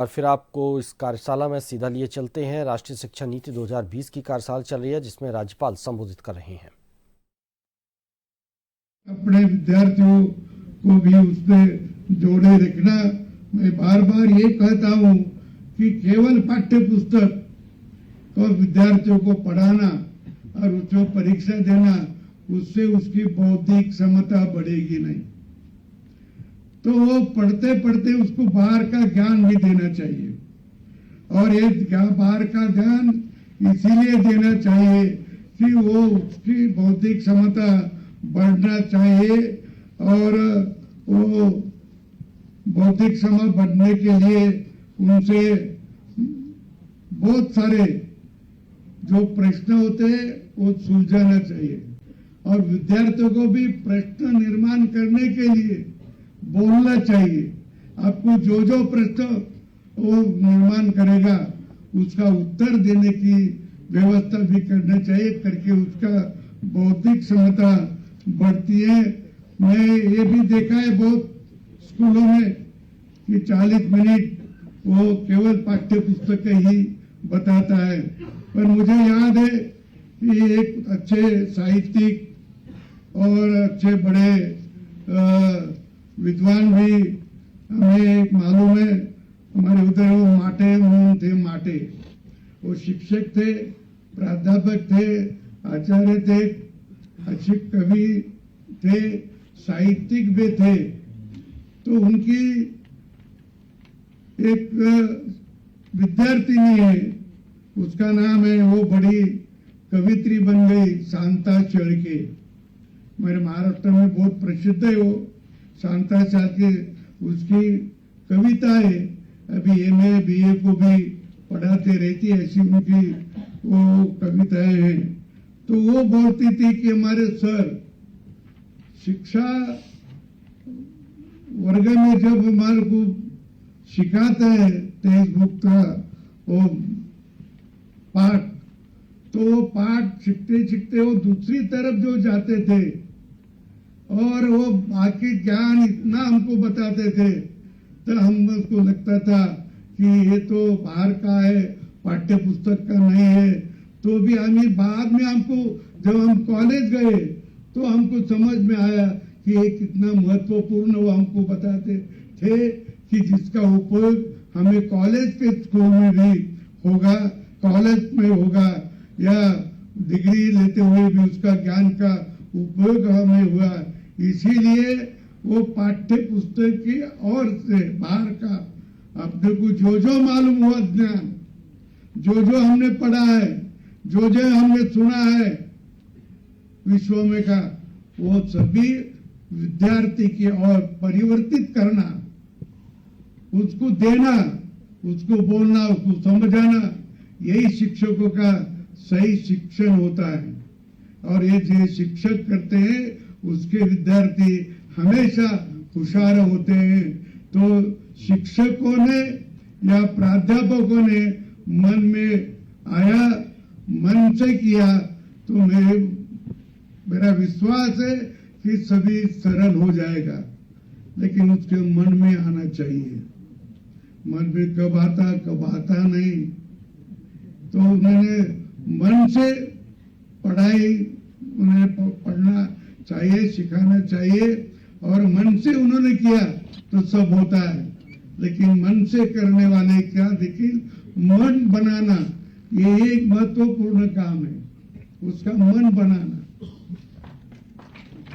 और फिर आपको इस कार्यशाला में सीधा लिए चलते हैं। राष्ट्रीय शिक्षा नीति 2020 की कार्यशाला चल रही है, जिसमें राज्यपाल संबोधित कर रहे हैं। अपने विद्यार्थियों को भी उसमें जोड़े रखना। मैं बार बार ये कहता हूँ कि केवल पाठ्य पुस्तक और विद्यार्थियों को पढ़ाना और उसको परीक्षा देना, उससे उसकी बौद्धिक क्षमता बढ़ेगी नहीं। तो वो पढ़ते पढ़ते उसको बाहर का ज्ञान भी देना चाहिए। और ये बाहर का ज्ञान इसीलिए देना चाहिए कि वो उसकी बौद्धिक क्षमता बढ़ना चाहिए, और वो बौद्धिक क्षमता बढ़ने के लिए उनसे बहुत सारे जो प्रश्न होते हैं वो सुलझाना चाहिए। और विद्यार्थियों को भी प्रश्न निर्माण करने के लिए बोलना चाहिए। आपको जो जो प्रश्न वो निर्माण करेगा उसका उत्तर देने की व्यवस्था भी करना चाहिए, करके उसका बौद्धिक क्षमता बढ़ती है। मैं ये भी देखा है बहुत स्कूलों में कि 40 मिनट वो केवल पाठ्य पुस्तक ही बताता है। पर मुझे याद है कि एक अच्छे साहित्यिक और अच्छे बड़े विद्वान भी हमें मालूम है, हमारे उधर वो माटे मोहन थे। माटे वो शिक्षक थे, प्राध्यापक थे, आचार्य थे, अच्छे कवि थे, साहित्यिक भी थे। तो उनकी एक विद्यार्थिनी है, उसका नाम है, वो बड़ी कवित्री बन गई, शांता शेळके। मेरे महाराष्ट्र में बहुत प्रसिद्ध है वो शांता शेळके। उसकी कविता है, अभी एमए बीए को भी पढ़ाते रहती है, ऐसी उनकी वो कविताएं हैं। तो वो बोलती थी कि हमारे सर शिक्षा वर्ग में जब हमारे को सिखाते हैं तेज बुक का वो पाठ, तो वो पाठ सीखते सीखते वो दूसरी तरफ जो जाते थे और वो बाकी ज्ञान इतना हमको बताते थे, तो हमको लगता था कि ये तो बाहर का है, पाठ्य पुस्तक का नहीं है। तो भी हमें बाद में हमको जब हम कॉलेज गए तो हमको समझ में आया कि ये कितना महत्वपूर्ण वो हमको बताते थे, कि जिसका उपयोग हमें कॉलेज के स्कूल में भी होगा, कॉलेज में होगा, या डिग्री लेते हुए भी उसका ज्ञान का उपयोग हमें हुआ। इसीलिए वो पाठ्य पुस्तक की ओर से बाहर का अपने को जो जो मालूम हुआ ज्ञान, जो जो हमने पढ़ा है, जो जो हमने सुना है विश्व में का, वो सभी विद्यार्थी की ओर परिवर्तित करना, उसको देना, उसको बोलना, उसको समझाना, यही शिक्षकों का सही शिक्षण होता है। और ये जो शिक्षक करते हैं उसके विद्यार्थी हमेशा होशियार होते हैं। तो शिक्षकों ने या प्राध्यापकों ने मन में आया, मन से किया, तो मेरा विश्वास है कि सभी सरल हो जाएगा। लेकिन उसके मन में आना चाहिए। मन में कब आता नहीं। तो उन्होंने मन से पढ़ाई उन्हें पढ़ना चाहिए, सिखाना चाहिए, और मन से उन्होंने किया तो सब होता है। लेकिन मन से करने वाले क्या, देखिए मन बनाना ये एक महत्वपूर्ण काम है, उसका मन बनाना।